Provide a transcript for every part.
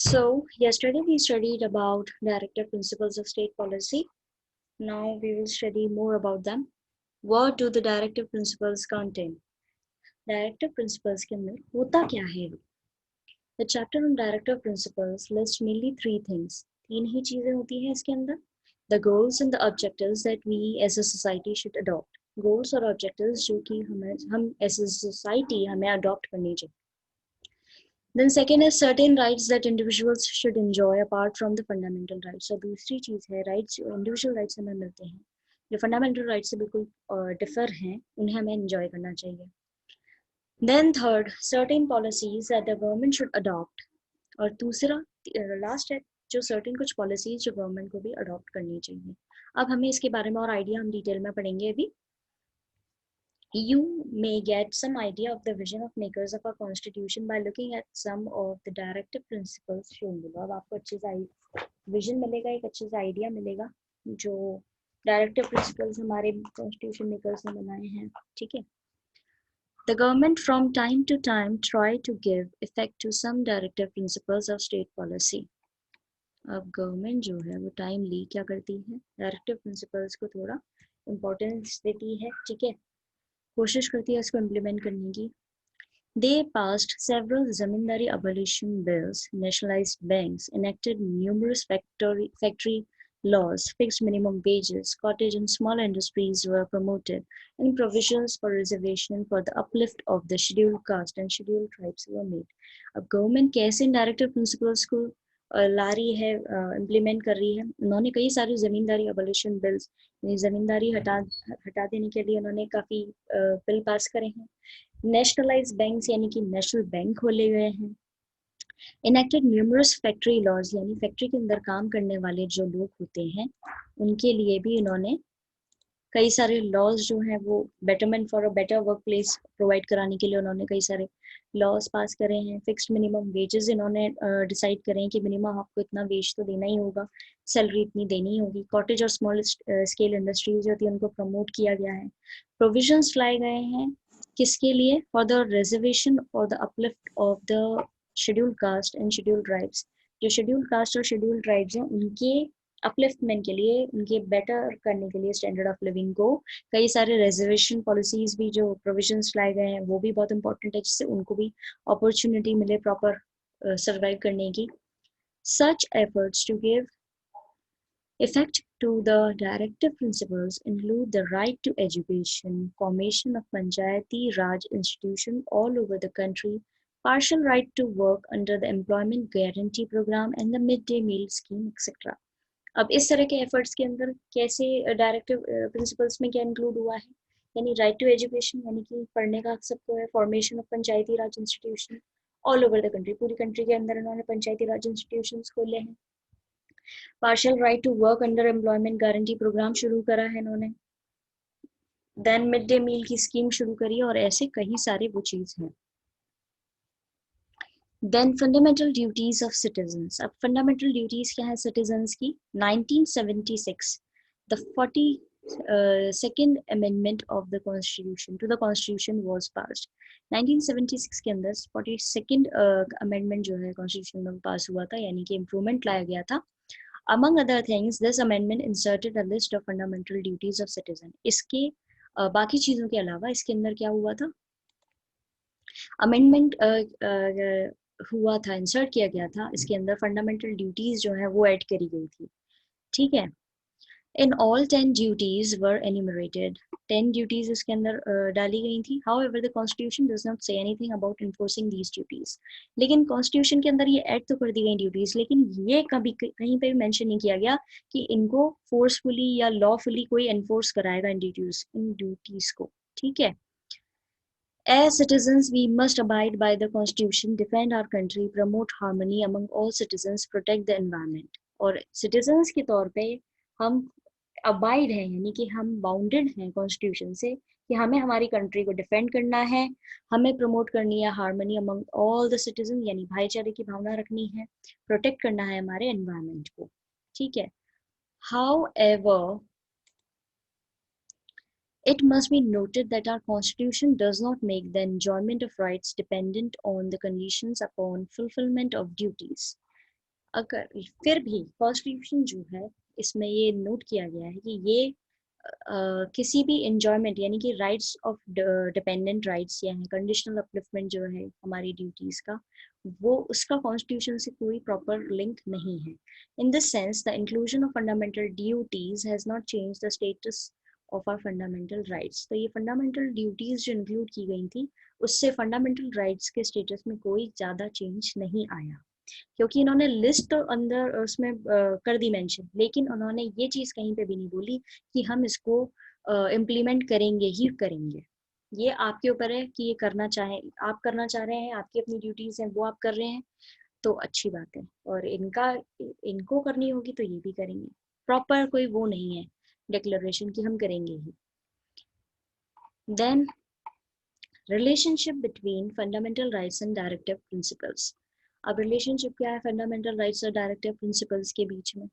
So, yesterday we studied about directive principles of state policy. Now we will study more about them. What do the directive principles contain? Directive principles के अंदर होता क्या है? The chapter on directive principles lists mainly three things. तीन ही चीजें होती हैं इसके अंदर. The goals and the objectives that we as a society should adopt. Goals और objectives जो कि हम as a society हमें adopt करनी चाहिए. Then second is certain rights that individuals should enjoy apart from the fundamental rights. So दूसरी चीज है rights जो individual rights हमें मिलते हैं जो fundamental rights से बिल्कुल differ हैं उन्हें हमें enjoy करना चाहिए. Then third, certain policies that the government should adopt. और दूसरा last है जो certain कुछ policies जो government को भी adopt करनी चाहिए. अब हमें इसके बारे में और idea हम detail में पढ़ेंगे अभी. You may get some idea of the vision of makers of our constitution by looking at some of the directive principles shown below. अब आपको अच्छे से vision मिलेगा, एक अच्छे से idea मिलेगा जो directive principles हमारे constitution makers ने बनाए हैं, ठीक है? The government from time to time try to give effect to some directive principles of state policy. अब गवर्नमेंट जो है वो टाइमली क्या करती है, डायरेक्टिव प्रिंसिपल्स को थोड़ा इम्पोर्टेंस देती है, ठीक है, कोशिश करती है इसको इम्प्लीमेंट करने की. They passed several zamindari abolition bills, nationalized banks, enacted numerous factory laws, fixed minimum wages, cottage and small industries were promoted, and provisions for reservation for the uplift of the scheduled caste and scheduled tribes were made. अब government कैसे इन directive principles को ला रही है, implement कर रही है. उन्होंने कई सारे जमींदारी अबोलिशन बिल्स, जमींदारी हटा देने के लिए उन्होंने काफी बिल पास करे हैं. नेशनलाइज बैंक्स यानी कि नेशनल बैंक खोले गए हैं. इनेक्टेड न्यूमरस फैक्ट्री लॉज यानी फैक्ट्री के अंदर काम करने वाले जो लोग होते हैं उनके लिए भी इन्होंने कई सारे लॉज जो हैं वो betterment for a better work place provide कराने के लिए उन्होंने कई सारे लॉज पास करे हैं. फिक्स्ड मिनिमम वेजेस इन्होंने डिसाइड करें कि मिनिमम आपको इतना वेज तो देना ही होगा, सैलरी इतनी देनी ही होगी. कॉटेज और स्मॉल स्केल इंडस्ट्रीज जो थी उनको प्रमोट किया गया है. प्रोविजंस लाए गए हैं किसके लिए, for the reservation for the uplift of the scheduled caste and scheduled tribes. जो शेड्यूल्ड कास्ट और शेड्यूल्ड ट्राइब्स हैं उनके अपलिफ्टमेंट के लिए, उनके बेटर करने के लिए स्टैंडर्ड ऑफ लिविंग को कई सारे रिजर्वेशन पॉलिसीज भी जो प्रोविजंस लाए गए हैं वो भी बहुत इंपॉर्टेंट है जिससे उनको भी अपॉर्चुनिटी मिले प्रॉपर सर्वाइव करने की. Such efforts to give effect to the directive principles include the right to education, formation of Panchayati Raj institution all over the country, partial right to work under the employment guarantee program and the midday meal scheme, etc. अब इस तरह के efforts के अंदर कैसे directive principles में क्या include हुआ है, यानी राइट टू एजुकेशन यानी कि पढ़ने का सबको है, formation of Panchayati Raj institution all over the country, पूरी कंट्री के अंदर इन्होंने पंचायती राज इंस्टीट्यूशंस खोले हैं. Partial right to work under employment guarantee programme शुरू करा है इन्होंने. देन मिड डे मील की स्कीम शुरू करी और ऐसे कई सारे वो चीज हैं. Then fundamental duties of citizens. अब फंडामेंटल ड्यूटीज क्या है सिटीजन्स की. 1976 the 42nd amendment of the constitution to the constitution was passed. 1976 के अंदर 42nd amendment जो है constitution में पास हुआ था, यानी कि इम्प्रूवमेंट लाया गया था. Among other things, this amendment inserted a list of fundamental duties of citizen. इसके बाकी चीजों के अलावा इसके अंदर क्या हुआ था, अमेंडमेंट हुआ था, इंसर्ट किया गया था, इसके अंदर फंडामेंटल ड्यूटीज जो है वो ऐड करी गई थी, ठीक है. In all 10 duties were enumerated. 10 duties इसके अंदर डाली गई थी. However, the Constitution does not say anything about enforcing these duties. लेकिन Constitution के अंदर ये ऐड तो कर दी गई duties, लेकिन ये कभी कहीं पे भी मेंशन नहीं किया गया कि इनको forcefully या lawfully कोई enforce कराएगा इन duties को, ठीक है. As citizens, we must abide by the Constitution, defend our country, promote harmony among all citizens, protect the environment. और citizens के तौर पे हम अबाइड है यानी कि हम बाउंडेड हैं कॉन्स्टिट्यूशन से कि हमें हमारी कंट्री को डिफेंड करना है, हमें प्रमोट करनी है harmony among all the citizen यानी भाईचारे की भावना रखनी है, प्रोटेक्ट करना है हमारे एनवायरनमेंट को, ठीक है. However it must be noted that our constitution does not make the enjoyment of rights dependent on the conditions upon fulfillment of duties. अगर फिर भी कॉन्स्टिट्यूशन जो है इसमें ये नोट किया गया है कि ये किसी भी इंजॉयमेंट यानी कि राइट्स ऑफ डिपेंडेंट राइट्स या कंडीशनल अपलिफ्टमेंट जो है हमारी ड्यूटीज का, वो उसका कॉन्स्टिट्यूशन से कोई प्रॉपर लिंक नहीं है. In this sense the inclusion of fundamental duties has not change the status of our fundamental rights. तो ये फंडामेंटल ड्यूटीज जो इंक्लूड की गई थी उससे फंडामेंटल राइट्स के स्टेटस में कोई ज़्यादा चेंज नहीं आया, क्योंकि इन्होंने लिस्ट तो अंदर उसमें कर दी मेंशन, लेकिन उन्होंने ये चीज़ कहीं पे भी नहीं बोली कि हम इसको इम्प्लीमेंट करेंगे ही करेंगे. ये आपके ऊपर है कि ये करना चाहें, आप करना चाह रहे हैं, आपकी अपनी ड्यूटीज़ हैं वो आप कर रहे हैं तो अच्छी बात है, और इनको करनी होगी तो ये भी करेंगे. प्रॉपर कोई वो नहीं है डिक्लेरेशन कि हम करेंगे ही. Then relationship between fundamental rights and directive principles. अब रिलेशनशिप क्या है फंडामेंटल राइट्स और डायरेक्टिव प्रिंसिपल्स के बीच में?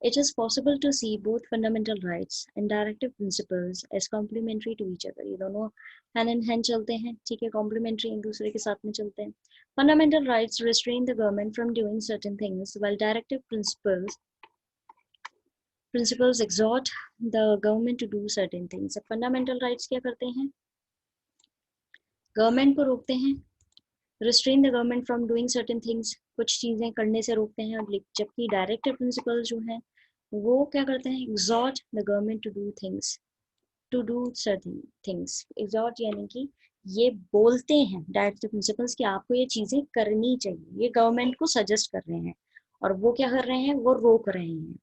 It is possible to see both fundamental rights and directive principles as complementary to each other. ये दोनों hand in hand चलते हैं, ठीक है, complementary एक दूसरे के साथ में चलते हैं. Fundamental rights restrain the government from doing certain things, while directive principles exhort the government to do certain things. अब fundamental rights क्या करते हैं? गवर्नमेंट को रोकते हैं, restrain the government from doing certain things, कुछ चीज़ें करने से रोकते हैं. और जबकि डायरेक्टिव प्रिंसिपल जो हैं वो क्या करते हैं? Exhort the government to do things, to do certain things. Exhort यानी कि ये बोलते हैं डायरेक्टिव प्रिंसिपल्स कि आपको ये चीज़ें करनी चाहिए, ये गवर्नमेंट को सजेस्ट कर रहे हैं, और वो क्या कर रहे हैं? वो रोक रहे हैं.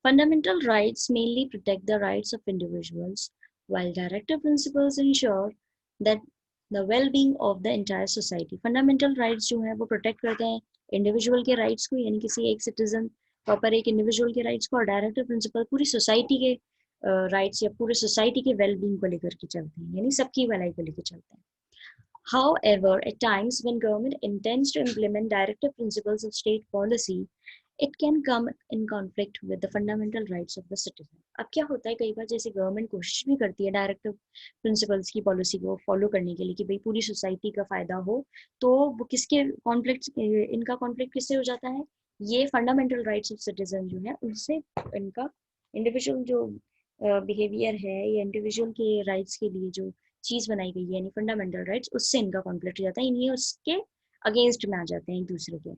Fundamental rights mainly protect the rights of individuals, while directive principles ensure that the well-being of the entire society. Fundamental rights जो है वो protect करते हैं individual के rights को, यानी किसी एक citizen proper एक individual के rights को, और directive principle पूरी society के rights या पूरे society के well-being को लेकर के चलते हैं, यानी सबकी भलाई को लेकर चलते हैं. However, at times when government intends to implement directive principles of state policy, it can come in conflict with the fundamental rights of the citizen. अब क्या होता है, कई बार जैसे गवर्नमेंट कोशिश भी करती है डायरेक्टिव प्रिंसिपल्स की पॉलिसी को फॉलो करने के लिए कि भाई पूरी सोसाइटी का फायदा हो, तो वो किसके कॉन्फ्लिक्ट, इनका कॉन्फ्लिक्ट किससे हो जाता है? ये फंडामेंटल राइट्स ऑफ सिटीजन जो है उनसे, इनका इंडिविजुअल जो बिहेवियर है या इंडिविजुअल के राइट्स के लिए जो चीज बनाई गई है यानी फंडामेंटल राइट्स, उससे इनका कॉन्फ्लिक्ट हो जाता है, ये उसके अगेंस्ट में आ जाते हैं एक दूसरे के.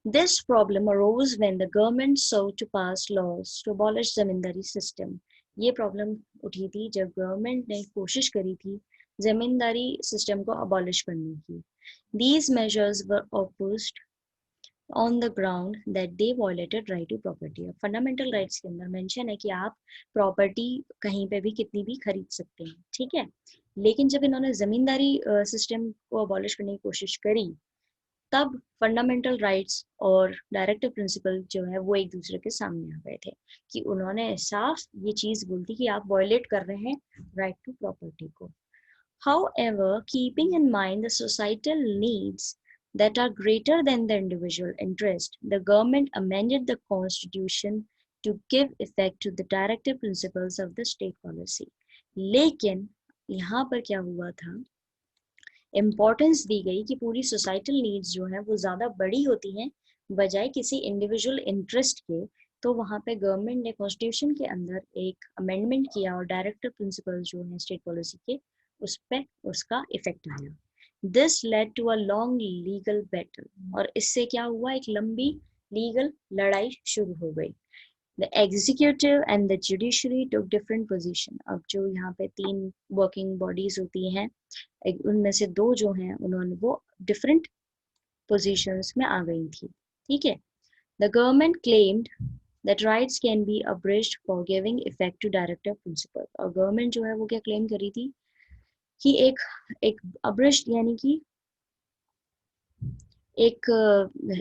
This problem arose when the government sought to pass laws to abolish zamindari system. ये प्रॉब्लम उठी थी जब गवर्नमेंट ने कोशिश करी थी जमींदारी सिस्टम को अबॉलिश करने की. These measures were opposed on the ground that they violated right to property. अब फंडामेंटल राइट्स के अंदर मेंशन है कि आप प्रॉपर्टी कहीं पे भी कितनी भी खरीद सकते हैं, ठीक है, लेकिन जब इन्होंने जमींदारी सिस्टम को अबॉलिश करने की कोशिश करी, तब फंडामेंटल राइट्स और डायरेक्टिव प्रिंसिपल जो है वो एक दूसरे के सामने आ गए थे, कि उन्होंने साफ ये चीज बोल दी कि आप वायलेट कर रहे हैं राइट टू प्रॉपर्टी को. However, keeping in mind the societal needs that are greater than the individual interest, the government amended the constitution to give effect to the directive principles of the state policy. लेकिन यहाँ पर क्या हुआ था, importance दी गई कि पूरी societal needs जो है वो ज़्यादा बड़ी होती हैं बजाय किसी इंडिविजुअल इंटरेस्ट के. तो वहाँ पे गवर्नमेंट ने कॉन्स्टिट्यूशन के अंदर एक अमेंडमेंट किया और डायरेक्टिव प्रिंसिपल जो है स्टेट पॉलिसी के, उस पर उसका इफेक्ट आया. This led to a long legal battle. और इससे क्या हुआ, एक लंबी लीगल लड़ाई शुरू हो गई. The executive and the judiciary took different position. अब जो यहाँ पे 3 वर्किंग बॉडीज होती हैं, उनमें से 2 जो हैं उन्होंने वो डिफरेंट पोजीशंस में आ गई थी, ठीक है. The government claimed that rights can be abridged for giving effect to directive principle. और गवर्नमेंट जो है वो क्या क्लेम करी थी कि एक abridged यानी कि एक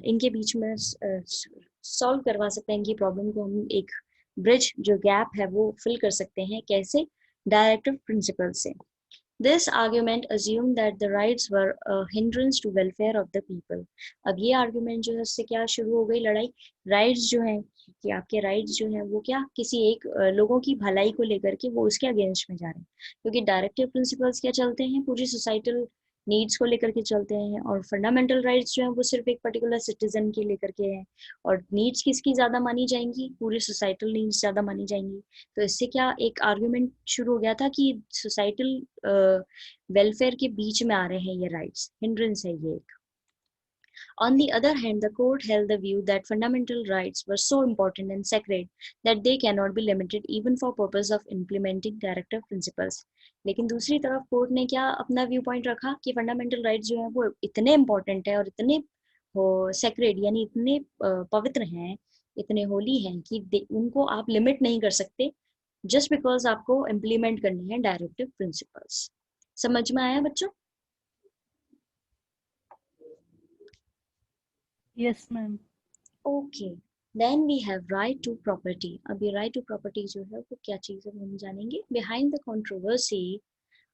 इनके बीच में सॉल्व करवा सकते हैं इनकी प्रॉब्लम को, हम एक ब्रिज जो गैप है वो फिल कर सकते हैं. कैसे? डायरेक्टिव प्रिंसिपल से. This argument assumed that the rights were a hindrance to welfare of the people. अब ये argument जो है उससे क्या शुरू हो गई लड़ाई, राइट्स जो हैं कि आपके राइट्स जो हैं वो क्या किसी एक लोगों की भलाई को लेकर के वो उसके अगेंस्ट में जा रहे हैं, क्योंकि डायरेक्टिव प्रिंसिपल्स क्या चलते हैं, पूरी सोसाइटल नीड्स को लेकर के चलते हैं, और फंडामेंटल राइट्स जो है वो सिर्फ एक पर्टिकुलर सिटीजन के लेकर के हैं, और नीड्स किसकी ज़्यादा मानी जाएंगी, पूरी सोसाइटल नीड्स ज़्यादा मानी जाएंगी। तो इससे क्या एक आर्ग्यूमेंट शुरू हो गया था कि सोसाइटल वेलफेयर के बीच में आ रहे हैं ये राइट्स, हिंड्रेंस है ये एक। On the other hand, the court held the view that fundamental rights were so important and sacred that they cannot be limited even for purpose of implementing directive principles. लेकिन दूसरी तरफ court ने क्या अपना view point रखा कि fundamental rights जो है वो इतने इम्पोर्टेंट है और इतने सेक्रेड यानी इतने पवित्र हैं, इतने होली हैं कि उनको आप लिमिट नहीं कर सकते जस्ट बिकॉज आपको इम्प्लीमेंट करनी है डायरेक्टिव प्रिंसिपल्स। समझ में आया बच्चों? Yes ma'am. Okay, then we have right to property. अब ये राइट टू प्रॉपर्टी जो है वो क्या चीज़ है वो हम जानेंगे। Behind the controversy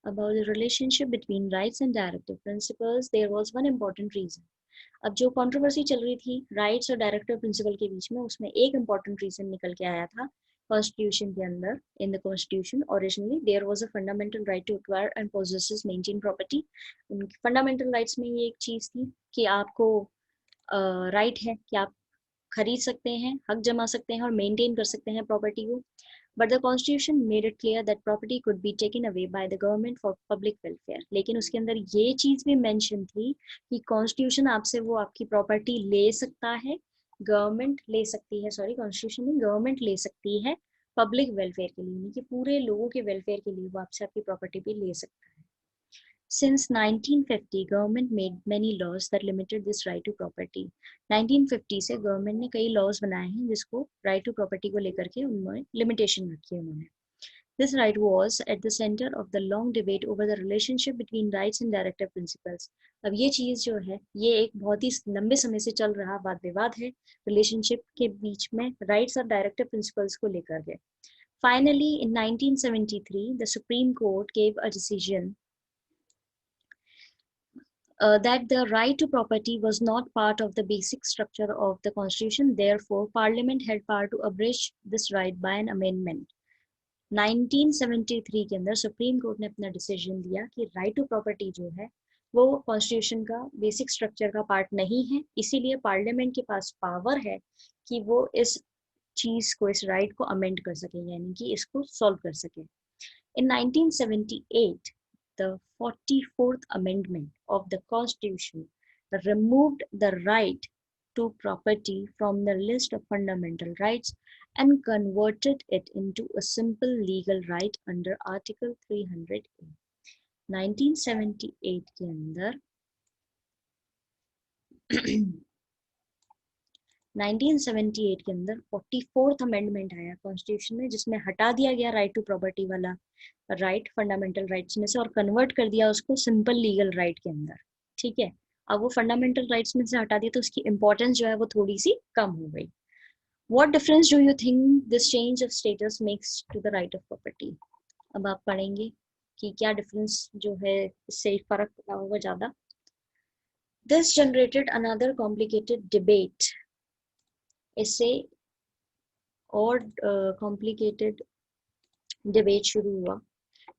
about the relationship between rights and directive principles, there was one important reason. अब जो कंट्रोवर्सी चल रही थी राइट्स और डायरेक्टिव प्रिंसिपल के बीच में, उसमें एक इम्पॉर्टेंट रीजन निकल के आया था कॉन्स्टिट्यूशन के अंदर। In the constitution originally there was a fundamental right to acquire and possesses maintain property. उनकी फंडामेंटल राइट्स में ये एक चीज़ थी कि आपको राइट है कि आप खरीद सकते हैं, हक जमा सकते हैं और मेंटेन कर सकते हैं प्रॉपर्टी को। But the constitution made it clear that property could be taken away by the government for public welfare. लेकिन उसके अंदर ये चीज़ भी मेंशन थी कि कॉन्स्टिट्यूशन आपसे वो आपकी प्रॉपर्टी ले सकता है, गवर्नमेंट ले सकती है, सॉरी कॉन्स्टिट्यूशन में गवर्नमेंट ले सकती है पब्लिक वेलफेयर के लिए, यानी कि पूरे लोगों के वेलफेयर के लिए वो आपसे आपकी प्रॉपर्टी भी ले सकता है। Since 1950, government made many laws that limited this right to property. 1950 से गवर्नमेंट ने कई लॉज बनाए हैं जिसको राइट टू प्रॉपर्टी को लेकर के उन्होंने लिमिटेशन रखी है उन्होंने। This right was at the center of the long debate over the relationship between rights and directive principles. अब ये चीज़ जो है ये एक बहुत ही लंबे समय से चल रहा वाद विवाद है रिलेशनशिप के बीच में राइट्स और डायरेक्टिव प्रिंसिपल्स को लेकर के। Finally, in 1973, the Supreme Court gave a decision that the right to property was not part of the basic structure of the constitution. Therefore, parliament had power to abridge this right by an amendment. 1973 के अंदर supreme court ने अपना decision दिया कि right to property जो है वो constitution का बेसिक स्ट्रक्चर का पार्ट नहीं है, इसीलिए पार्लियामेंट के पास पावर है कि वो इस चीज को, इस राइट को अमेंड कर सके, यानी कि इसको सॉल्व कर सके। In 1978, the 44th Amendment of the Constitution removed the right to property from the list of fundamental rights and converted it into a simple legal right under Article 300A. 1978 के अंदर 1978 के अंदर 44th अमेंडमेंट आया constitution में, जिसमें हटा दिया गया राइट टू प्रॉपर्टी वाला राइट फंडामेंटल राइट्स में से और कन्वर्ट कर दिया उसको सिंपल लीगल राइट के अंदर। ठीक है, अब वो फंडामेंटल राइट्स में से हटा दिया तो उसकी इंपॉर्टेंस जो है वो थोड़ी सी कम हो गई। What difference do you think this change of status makes to the right of property? अब आप पढ़ेंगे कि क्या डिफरेंस जो है, इससे फर्क पड़ा होगा ज्यादा। This generated another complicated debate. इससे और कॉम्प्लिकेटेड डिबेट शुरू हुआ।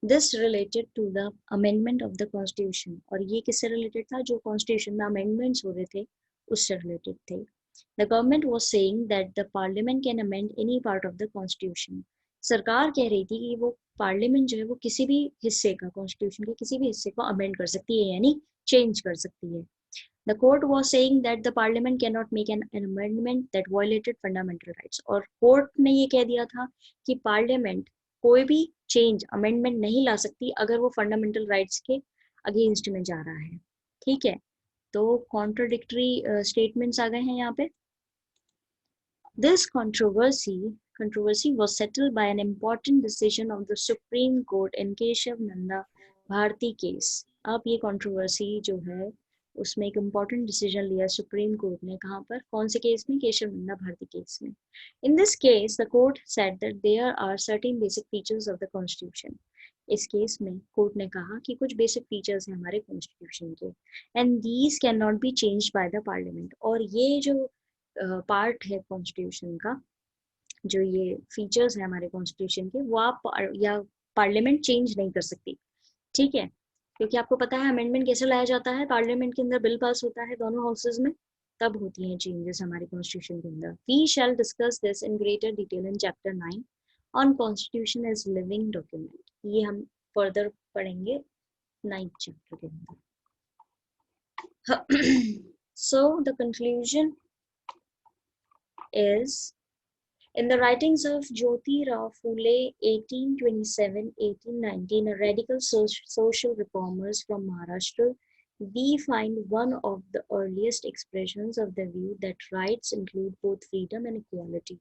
This related to the amendment of the constitution, और ये किससे रिलेटेड था? जो कॉन्स्टिट्यूशन में अमेंडमेंट्स हो रहे थे उससे रिलेटेड थे। The government was saying that the parliament can amend any part of the constitution. सरकार कह रही थी कि वो पार्लियामेंट जो है वो किसी भी हिस्से का, कॉन्स्टिट्यूशन के किसी भी हिस्से को अमेंड कर सकती है, यानी चेंज कर सकती है। The court was saying that the parliament cannot make an amendment that violated fundamental rights. और कोर्ट ने ये कह दिया था कि पार्लियामेंट कोई भी चेंज, अमेंडमेंट नहीं ला सकती अगर वो फंडामेंटल राइट्स के अगेंस्ट में जा रहा है। ठीक है, तो कॉन्ट्रोडिक्टरी स्टेटमेंट्स आ गए हैं यहाँ पे। This controversy was settled by an important decision of the Supreme Court in Keshav Nanda Bharti case. अब ये controversy जो है उसमें एक important decision लिया सुप्रीम कोर्ट ने, कहाँ पर, कौन से केस में? केशव नंदा भारती केस में। In this case, the court said that there are certain basic features of the constitution. इस केस में कोर्ट ने कहा कि कुछ बेसिक फीचर्स हैं हमारे कॉन्स्टिट्यूशन के, and these can not be changed by the parliament. और ये जो पार्ट है कॉन्स्टिट्यूशन का, जो ये फीचर्स है हमारे कॉन्स्टिट्यूशन के, वो आप या पार्लियामेंट चेंज नहीं कर सकती। ठीक है, क्योंकि आपको पता है अमेंडमेंट कैसे लाया जाता है, पार्लियामेंट के अंदर बिल पास होता है दोनों हाउसेज में, तब होती हैं चेंजेस हमारे कॉन्स्टिट्यूशन के अंदर. We shall discuss this in greater detail in chapter 9 on constitution as living document. ये हम फर्दर पढ़ेंगे 9th चैप्टर के अंदर. So the conclusion is, in the writings of Jyoti Rao Phule, 1827-1819, a radical social reformers from Maharashtra, we find one of the earliest expressions of the view that rights include both freedom and equality.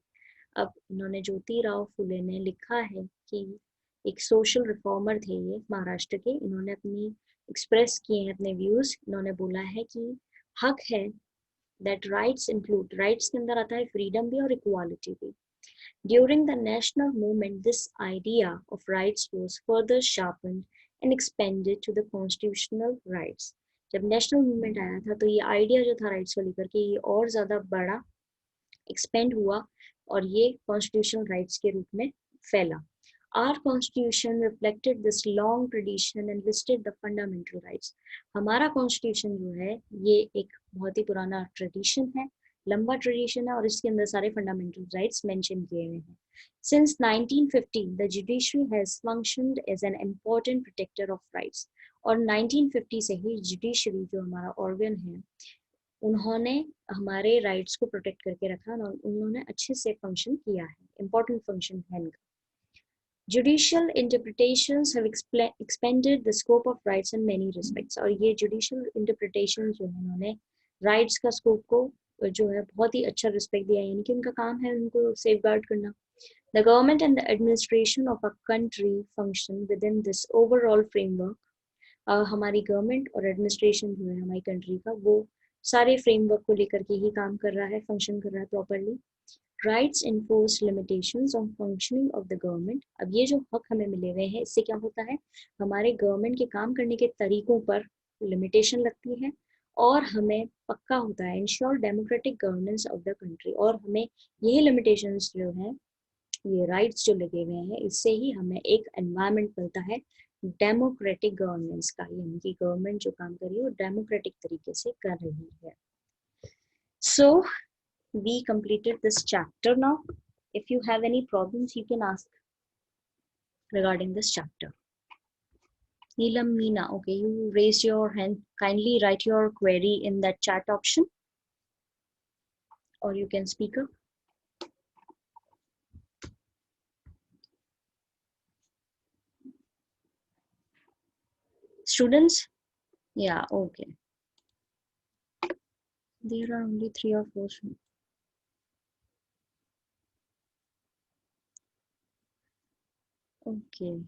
अब इन्होंने ज्योति राव फुले ने लिखा है कि एक social reformer थे ये महाराष्ट्र के. इन्होंने अपनी एक्सप्रेस किए हैं अपने व्यूज. इन्होंने बोला है कि हक है, दैट राइट्स इंक्लूड, राइट्स के अंदर आता है फ्रीडम भी और इक्वालिटी भी. During the national movement, this idea of rights was further sharpened and expanded to the constitutional rights. जब नेशनल मूवमेंट आया था तो ये आइडिया जो था राइट्स को लेकर के ये और ज़्यादा बड़ा, एक्सपेंड हुआ और ये कॉन्स्टिट्यूशनल राइट्स के रूप में फैला. Our constitution reflected this long tradition and listed the fundamental rights. हमारा कॉन्स्टिट्यूशन जो है ये एक बहुत ही पुराना ट्रेडिशन है, लंबा ट्रेडिशन है, और इसके अंदर सारे फंडामेंटल राइट्स मेंशन किए हुए हैं. Since 1950, the judiciary has functioned as an important protector of rights. और 1950 से ही जुडिशरी जो हमारा ऑर्गन है, उन्होंने हमारे राइट्स को प्रोटेक्ट करके रखा और उन्होंने अच्छे से फंक्शन किया है, इम्पोर्टेंट फंक्शन है इनका. Judicial interpretations have expanded the scope of rights in many respects. और ये judicial interpretations जो है उन्होंने rights का scope को जो है बहुत ही अच्छा रिस्पेक्ट दिया है, यानी कि उनका काम है उनको सेफगार्ड करना. The government and the administration of a country function within this overall framework. हमारी गवर्नमेंट और एडमिनिस्ट्रेशन जो है हमारी कंट्री का, वो सारे फ्रेमवर्क को लेकर के ही काम कर रहा है, फंक्शन कर रहा है properly. Rights enforce limitations on functioning of the government. अब ये जो हक हमें मिले हुए हैं, इससे क्या होता है, हमारे गवर्नमेंट के काम करने के तरीकों पर लिमिटेशन लगती है और हमें पक्का होता है ensure democratic governance of the country. और हमें यही लिमिटेशंस जो है, ये राइट्स जो लगे हुए हैं, इससे ही हमें एक एनवायरनमेंट मिलता है डेमोक्रेटिक गवर्नेंस का, यानी कि गवर्नमेंट जो काम कर रही है वो डेमोक्रेटिक तरीके से कर रही है. So we completed this chapter now. If you have any problems, you can ask regarding this chapter. Neelam Meena, okay, you raised your hand. Kindly write your query in that chat option, or you can speak up. Students? Yeah, okay. There are only 3 or 4. Okay.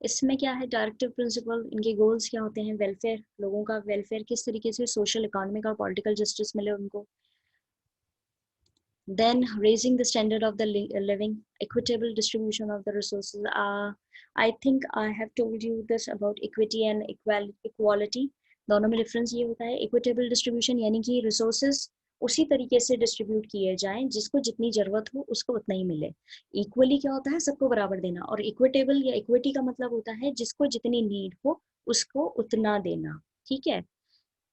इसमें क्या है, directive principle, इनके goals क्या होते हैं, welfare, लोगों का welfare, किस तरीके से सोशल, इकोनॉमिक और पॉलिटिकल जस्टिस मिले उनको. Then raising the standard of the living, equitable distribution of the resources. I think I have told you this about equity and equality. दोनों में डिफरेंस ये होता है, इक्विटेबल डिस्ट्रीब्यूशन यानी कि रिसोर्सेज उसी तरीके से डिस्ट्रीब्यूट किए जाएं जिसको जितनी जरूरत हो उसको उतना ही मिले. इक्वली क्या होता है, सबको बराबर देना. और इक्विटेबल या इक्विटी का मतलब होता है जिसको जितनी नीड हो उसको उतना देना. ठीक है.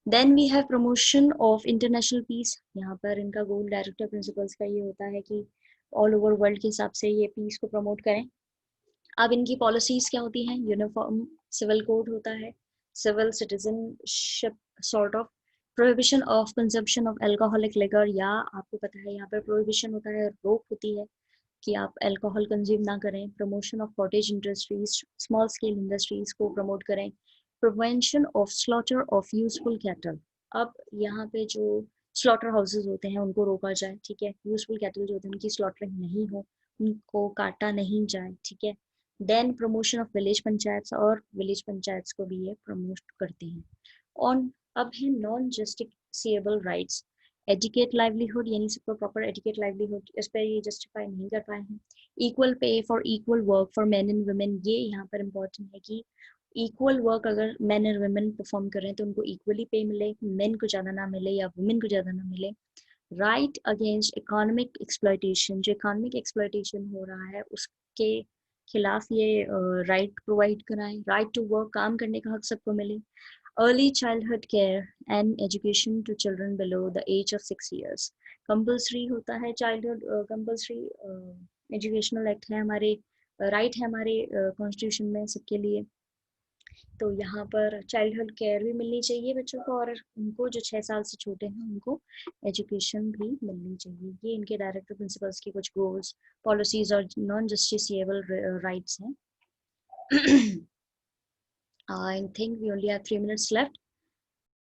Then we have promotion of international peace. यहाँ पर इनका गोल, डायरेक्टिव प्रिंसिपल्स का ये होता है कि ऑल ओवर वर्ल्ड के हिसाब से ये पीस को प्रमोट करें. अब इनकी पॉलिसीज क्या होती हैं, यूनिफॉर्म सिविल कोड होता है, civil citizenship sort of, prohibition of consumption of alcoholic liquor, या आपको पता है यहाँ पर प्रोहिबिशन होता है, रोक होती है कि आप अल्कोहल कंज्यूम ना करें. Promotion of cottage industries, small scale industries को प्रमोट करें. Prevention of slaughter of useful cattle. अब यहाँ पे जो स्लॉटर हाउसेज होते हैं उनको रोका जाए. ठीक है. यूजफुल कैटल जो होते हैं उनकी स्लॉटरिंग नहीं हो, उनको काटा नहीं जाए. ठीक है. Then promotion of village panchayat, और विलेज पंचायत को भी ये प्रमोट करते हैं. ऑन अब है non justifiable rights. Educate livelihood, यानी सबको प्रॉपर एजुकेट लाइवलीहुड, इस पर ये जस्टिफाई नहीं कर पाए हैं. Equal pay for equal work for man and women. ये यहाँ पर इम्पोर्टेंट है कि इक्वल वर्क अगर मैन और वुमेन परफॉर्म करें तो उनको इक्वली पे मिले, मेन को ज़्यादा ना मिले या वुमेन को ज़्यादा ना मिले. राइट अगेंस्ट इकोनॉमिक एक्सप्लॉयटेशन, जो इकोनॉमिक एक्सप्लॉयटेशन हो रहा है उसके खिलाफ ये राइट प्रोवाइड कराएं, राइट टू वर्क, काम करने का हक सबको मिले, early childhood care and education to children below the age of 6 years। Compulsory होता है चाइल्डहुड, कंपल्सरी एजुकेशनल एक्ट है हमारे, राइट है हमारे कॉन्स्टिट्यूशन में सबके लिए। तो यहाँ पर चाइल्डहुड केयर भी मिलनी चाहिए बच्चों को, और उनको जो 6 साल से छोटे हैं उनको एजुकेशन भी मिलनी चाहिए। ये इनके डायरेक्टिव प्रिंसिपल्स की कुछ गोल्स, पॉलिसीज और नॉन जस्टिसिएबल राइट्स हैं। I think we only have 3 minutes left.